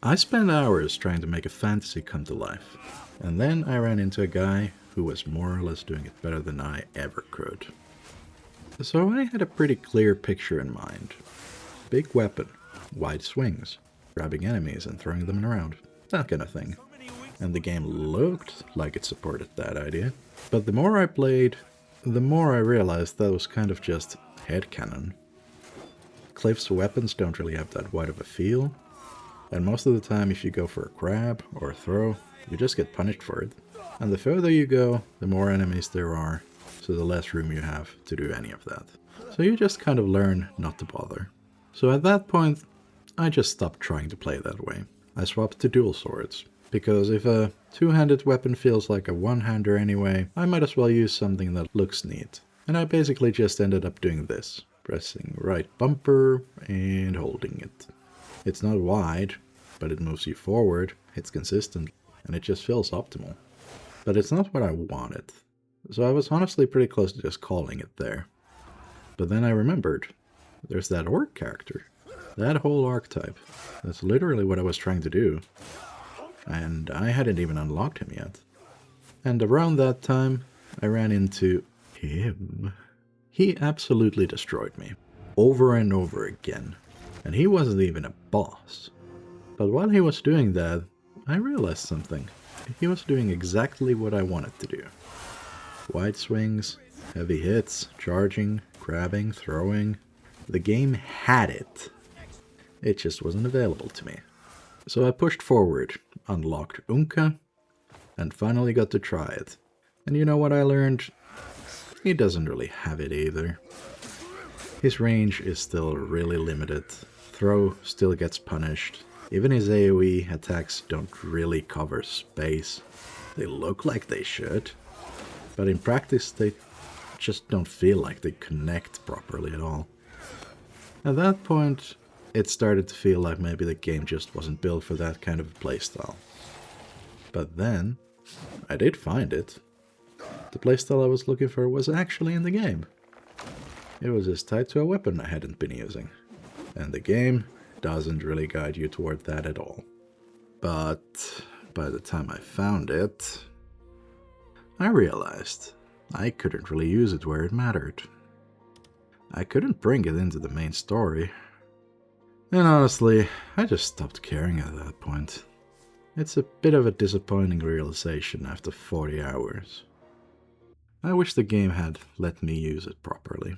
I spent hours trying to make a fantasy come to life, and then I ran into a guy who was more or less doing it better than I ever could. So I had a pretty clear picture in mind. Big weapon, wide swings, grabbing enemies and throwing them around, that kind of thing. And the game looked like it supported that idea. But the more I played, the more I realized that was kind of just headcanon. Cliff's weapons don't really have that wide of a feel, and most of the time if you go for a grab or a throw, you just get punished for it. And the further you go, the more enemies there are, so the less room you have to do any of that. So you just kind of learn not to bother. So at that point, I just stopped trying to play that way. I swapped to dual swords, because if a two-handed weapon feels like a one-hander anyway, I might as well use something that looks neat. And I basically just ended up doing this, pressing right bumper and holding it. It's not wide, but it moves you forward, it's consistent, and it just feels optimal. But it's not what I wanted, so I was honestly pretty close to just calling it there. But then I remembered, there's that orc character, that whole archetype. That's literally what I was trying to do, and I hadn't even unlocked him yet. And around that time, I ran into him. He absolutely destroyed me, over and over again, and he wasn't even a boss. But while he was doing that, I realized something. He was doing exactly what I wanted to do. Wide swings, heavy hits, charging, grabbing, throwing. The game had it. It just wasn't available to me. So I pushed forward, unlocked Unka, and finally got to try it. And you know what I learned? He doesn't really have it either. His range is still really limited. Throw still gets punished. Even his AoE attacks don't really cover space. They look like they should, but in practice they just don't feel like they connect properly at all. At that point, it started to feel like maybe the game just wasn't built for that kind of playstyle. But then, I did find it. The playstyle I was looking for was actually in the game. It was just tied to a weapon I hadn't been using. And the game doesn't really guide you toward that at all. But by the time I found it, I realized I couldn't really use it where it mattered. I couldn't bring it into the main story. And honestly, I just stopped caring at that point. It's a bit of a disappointing realization after 40 hours. I wish the game had let me use it properly.